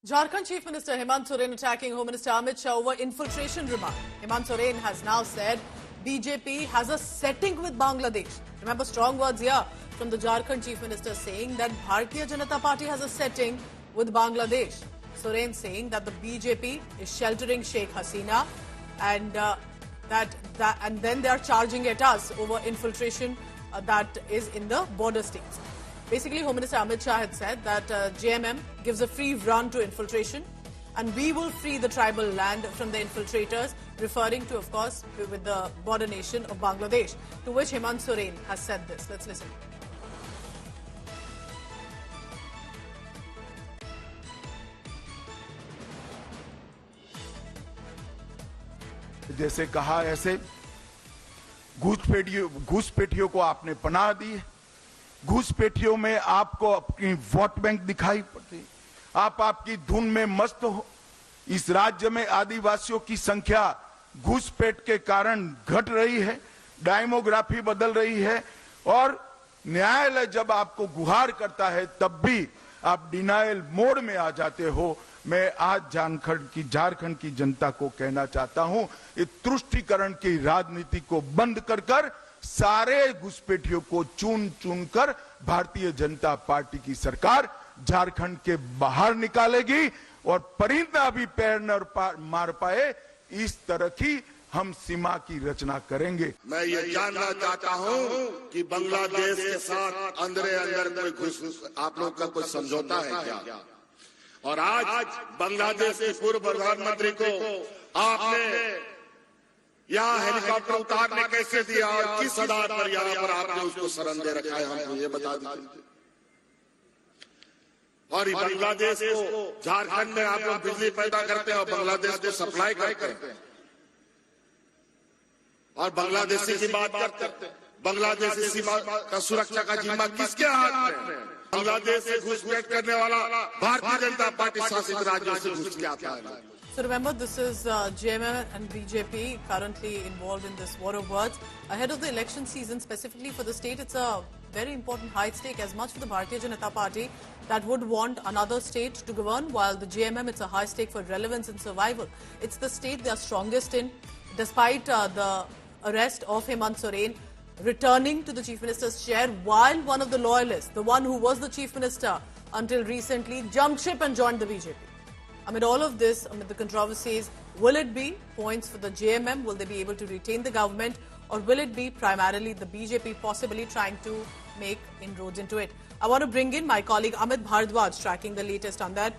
Jharkhand Chief Minister Hemant Soren attacking Home Minister Amit Shah over infiltration remark. Hemant Soren has now said BJP has a setting with Bangladesh. Remember, strong words here from the Jharkhand Chief Minister saying that Bharatiya Janata Party has a setting with Bangladesh. Soren saying that the BJP is sheltering Sheikh Hasina and then they are charging at us over infiltration that is in the border states. Basically, Home Minister Amit Shah had said that JMM gives a free run to infiltration and we will free the tribal land from the infiltrators, referring to, of course, with the border nation of Bangladesh, to which Hemant Soren has said this. Let's listen. जैसे कहा ऐसे घुसपैठियों को आपने पनाह दी। घुसपैठियों में आपको अपनी वोट बैंक दिखाई पड़ती, आपकी धुन में मस्त हो। इस राज्य में आदिवासियों की संख्या घुसपैठ के कारण घट रही है, डेमोग्राफी बदल रही है और न्यायालय जब आपको गुहार करता है तब भी आप डिनायल मोड में आ जाते हो। मैं आज झारखंड की जनता को कहना चाहता हूं, ये तुष्टीकरण की राजनीति को बंद कर सारे घुसपैठियों को चुन कर भारतीय जनता पार्टी की सरकार झारखंड के बाहर निकालेगी और परिंदा भी पैर न मार पाए इस तरह की हम सीमा की रचना करेंगे। मैं ये जानना चाहता हूं कि बांग्लादेश के साथ अंदर कोई आप लोग का कोई समझौता है क्या? और आज बांग्लादेश के पूर्व प्रधानमंत्री को आपने यहाँ हेलीकॉप्टर उतारने कैसे दिया और किस आधार पर यहाँ पर आपने उसको शरण दे रखा है, हमको ये बता दीजिए। और बांग्लादेश को झारखंड में आप लोग बिजली पैदा करते हैं और बांग्लादेश को सप्लाई करते हैं और बांग्लादेशी की बात करते हैं। बांग्लादेशी सीमा का सुरक्षा का जिम्मा किसके हाथ में है? बांग्लादेश से घुसपैठ करने वाला भारतीय जनता पार्टी शासित राज्यों से घुस के आता है। So remember, this is JMM and BJP currently involved in this war of words. Ahead of the election season, specifically for the state, it's a very important high stake as much for the Bharatiya Janata Party that would want another state to govern, while the JMM, it's a high stake for relevance and survival. It's the state they are strongest in. Despite the arrest of Hemant Soren, returning to the Chief Minister's chair, while one of the loyalists, the one who was the Chief Minister until recently, jumped ship and joined the BJP. Amid all of this, amid the controversies, will it be points for the JMM? Will they be able to retain the government? Or will it be primarily the BJP possibly trying to make inroads into it? I want to bring in my colleague Amit Bhardwaj, tracking the latest on that.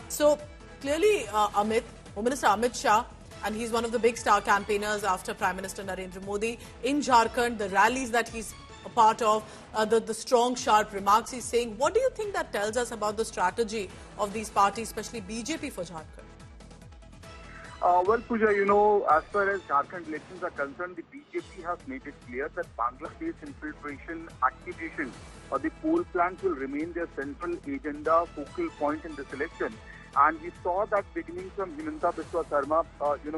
So clearly, Amit, Home Minister Amit Shah, and he's one of the big star campaigners after Prime Minister Narendra Modi in Jharkhand, the rallies that he's a part of, the strong, sharp remarks he's saying. What do you think that tells us about the strategy of these parties, especially BJP for Jharkhand? Well, Pooja, you know, as far as Jharkhand elections are concerned, the BJP has made it clear that Bangladesh infiltration activation or the poll plants will remain their central agenda focal point in this election. And we saw that beginning from Himanta Biswa Sarma,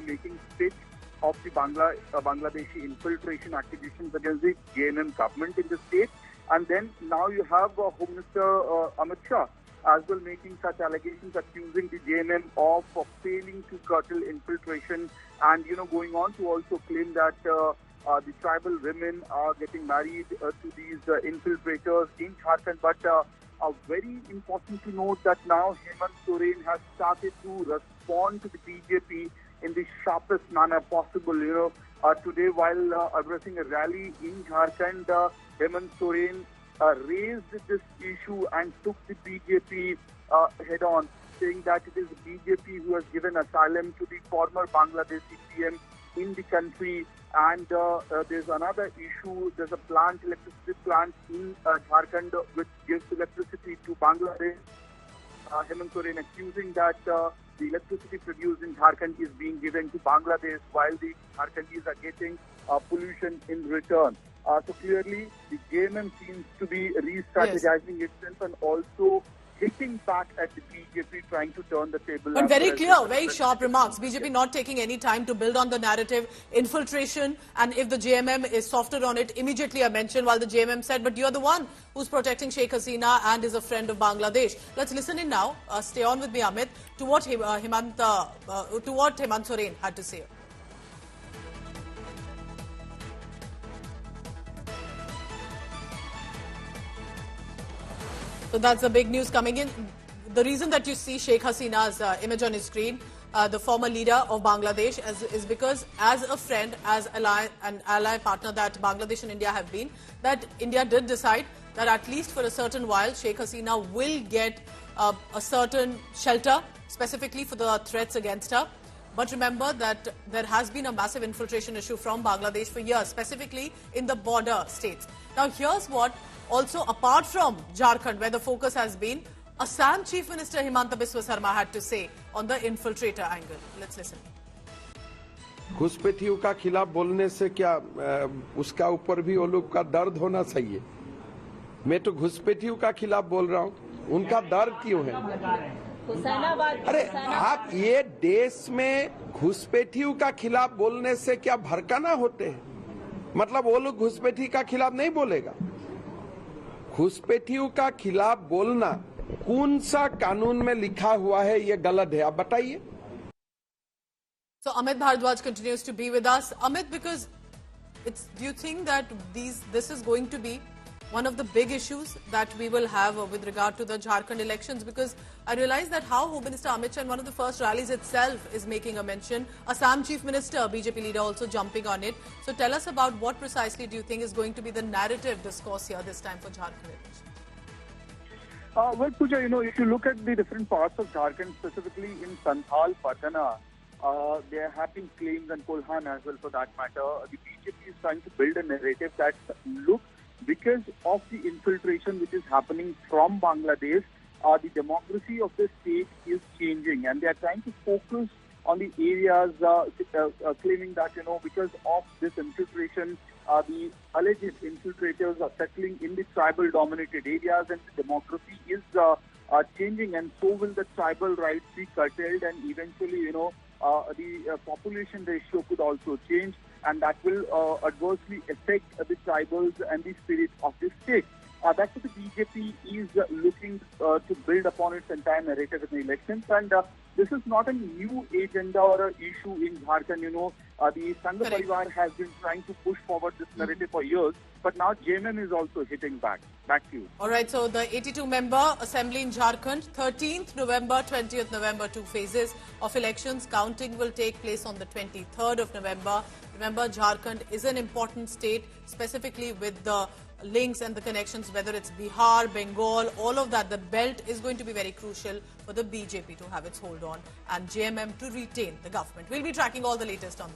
making spit of the Bangladeshi infiltration activities against the JMM government in the state. And then now you have Home Minister Amit Shah as well making such allegations, accusing the JMM of failing to curtail infiltration and, going on to also claim that the tribal women are getting married to these infiltrators in Jharkhand. But very important to note that now Hemant Soren has started to respond to the BJP in the sharpest manner possible. Today while addressing a rally in Jharkhand, Hemant Soren raised this issue and took the BJP head on, saying that it is BJP who has given asylum to the former Bangladeshi PM in the country. And there's another issue. There's a electricity plant in Jharkhand which gives electricity to Bangladesh. Hemant Soren accusing that the electricity produced in Jharkhand is being given to Bangladesh while the Jharkhandis are getting pollution in return. So clearly the JMM seems to be re-strategizing itself and also hitting back at the BJP, trying to turn the table. But very clear, very sharp remarks. BJP not taking any time to build on the narrative, infiltration, and if the JMM is softer on it, immediately a mention, while the JMM said, but you're the one who's protecting Sheikh Hasina and is a friend of Bangladesh. Let's listen in now. Stay on with me, Amit, to what Hemant Soren had to say. So that's the big news coming in. The reason that you see Sheikh Hasina's image on his screen, the former leader of Bangladesh, is because as a friend, as an ally partner that Bangladesh and India have been, that India did decide that at least for a certain while, Sheikh Hasina will get a certain shelter, specifically for the threats against her. But remember that there has been a massive infiltration issue from Bangladesh for years, specifically in the border states. Now, here's what also, apart from Jharkhand, where the focus has been, Assam Chief Minister Himanta Biswa Sarma had to say on the infiltrator angle. Let's listen. घुसपैठियों का खिलाफ बोलने से क्या उसका ऊपर भी वो लोग का दर्द होना चाहिए। मैं तो घुसपैठियों का खिलाफ बोल रहा हूँ, उनका दर्द क्यों है? अरे आप ये देश में घुसपैठियों का खिलाफ बोलने से क्या भड़काना होते हैं? मतलब वो लोग घुसपैठी का खिलाफ नहीं बोलेगा। घुसपैठियों का खिलाफ बोलना कौन सा कानून में लिखा हुआ है, ये गलत है, आप बताइए। So Amit Bharadwaj continues to be with us. Amit, because do you think that this is going to be one of the big issues that we will have with regard to the Jharkhand elections? Because I realize that how Home Minister Amit Shah in one of the first rallies itself is making a mention. Assam Chief Minister, BJP leader, also jumping on it. So tell us about what precisely do you think is going to be the narrative discourse here this time for Jharkhand elections? Well, Pooja, if you look at the different parts of Jharkhand, specifically in Santhal, Patna, there have been claims, and Kolhan as well for that matter. The BJP is trying to build a narrative that, look, because of the infiltration which is happening from Bangladesh, the democracy of the state is changing, and they are trying to focus on the areas claiming that, because of this infiltration, the alleged infiltrators are settling in the tribal-dominated areas, and the demography is changing, and so will the tribal rights be curtailed, and eventually, the population ratio could also change, and that will adversely affect the tribals and the spirit of the state. That's what the BJP is looking to build upon its entire narrative in the elections. And this is not a new agenda or an issue in Jharkhand. The Sangha Parivar has been trying to push forward this narrative for years, but now JMM is also hitting back. Back to you. All right, so the 82-member assembly in Jharkhand, 13th November, 20th November, 2 phases of elections. Counting will take place on the 23rd of November. Remember, Jharkhand is an important state, specifically with the links and the connections, whether it's Bihar, Bengal, all of that. The belt is going to be very crucial for the BJP to have its hold on and JMM to retain the government. We'll be tracking all the latest on that.